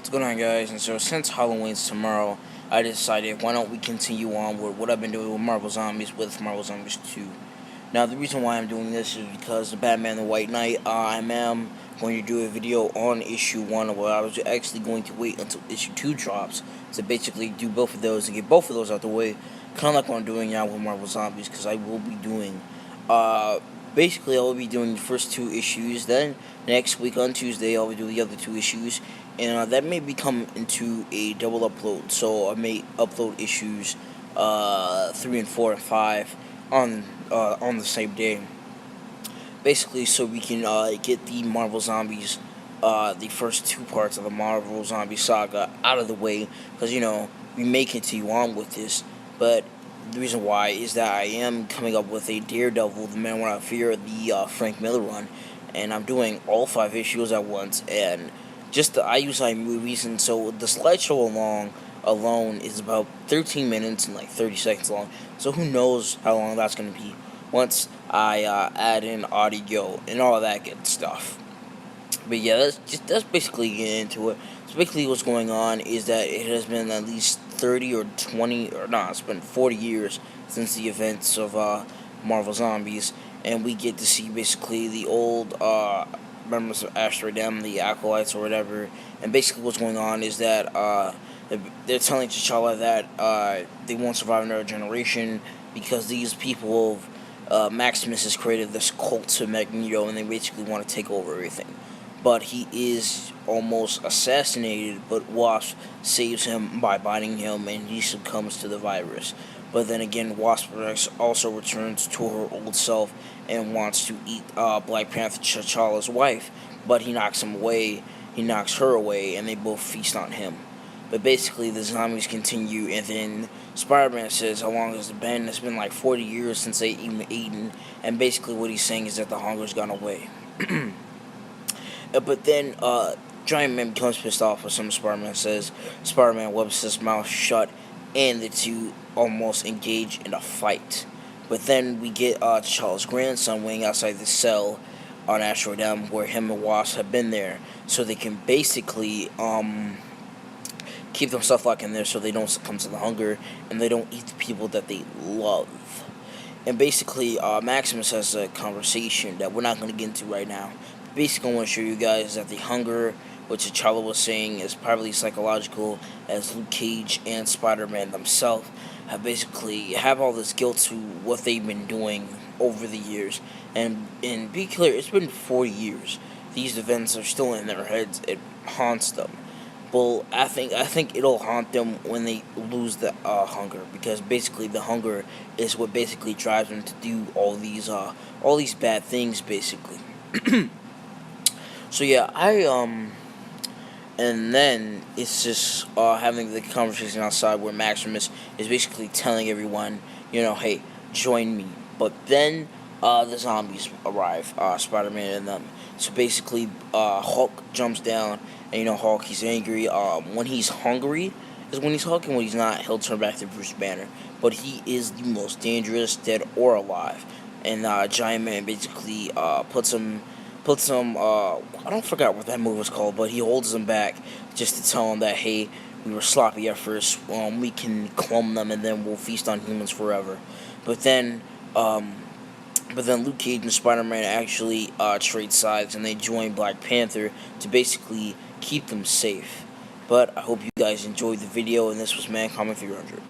What's going on, guys? And so, since Halloween's tomorrow, I decided why don't we continue on with what I've been doing with Marvel Zombies with Marvel Zombies 2. Now, the reason why I'm doing this is because the Batman the White Knight, I am going to do a video on issue 1, where I was actually going to wait until issue 2 drops to basically do both of those and get both of those out the way, kind of like what I'm doing now with Marvel Zombies, because I will be doing, basically I will be doing the first 2 issues, then next week on Tuesday I will do the other 2 issues, and that may become into a double upload, so I may upload issues 3 and 4 and 5 on the same day, basically so we can get the Marvel Zombies, the first 2 parts of the Marvel Zombie saga out of the way, because we may continue on with this, but the reason why is that I am coming up with a Daredevil, The Man Without Fear, the Frank Miller run, and I'm doing all 5 issues at once, and I use movies, and so the slideshow alone is about 13 minutes and like 30 seconds long, so who knows how long that's going to be once I add in audio and all that good stuff. But yeah, that's basically getting into it. So basically what's going on is that it has been at least 30 or 20, or no, it's been 40 years since the events of Marvel Zombies, and we get to see basically the old members of Asteroid M, the Acolytes or whatever, and basically what's going on is that they're telling T'Challa that they won't survive another generation because these people of Maximus has created this cult to Magneto, and they basically want to take over everything. But he is almost assassinated, but Wasp saves him by biting him, and he succumbs to the virus. But then again, Wasp also returns to her old self and wants to eat Black Panther, T'Challa's wife, but he knocks him away, he knocks her away, and they both feast on him. But basically, the zombies continue, and then Spider-Man says, how long has it been? It's been like 40 years since they even eaten, and basically what he's saying is that the hunger's gone away. But then, Giant Man becomes pissed off with something Spider-Man says. Spider-Man whips his mouth shut, and the two almost engage in a fight. But then we get T'Challa's grandson waiting outside the cell on Asteroid M, where him and Wasp have been there, so they can basically keep themselves locked in there so they don't succumb to the hunger, and they don't eat the people that they love. And basically, Maximus has a conversation that we're not going to get into right now. Basically, I want to show you guys that the hunger, which T'Challa was saying, is probably psychological, as Luke Cage and Spider-Man themselves have all this guilt to what they've been doing over the years. And be clear, it's been 40 years. These events are still in their heads. It haunts them. Well, I think it'll haunt them when they lose the hunger, because basically the hunger is what basically drives them to do all these bad things, basically. So yeah, and then it's just having the conversation outside where Maximus is basically telling everyone, hey, join me. But then the zombies arrive, Spider-Man and them. So basically, Hulk jumps down, and Hulk, he's angry. When he's hungry is when he's Hulk, and when he's not, he'll turn back to Bruce Banner. But he is the most dangerous, dead or alive. And Giant Man basically puts him, I don't forget what that move was called, but he holds him back just to tell him that, hey, we were sloppy at first, we can clone them and then we'll feast on humans forever. But then Luke Cage and Spider-Man actually trade sides, and they join Black Panther to basically keep them safe. But I hope you guys enjoyed the video, and this was Man Comic 300.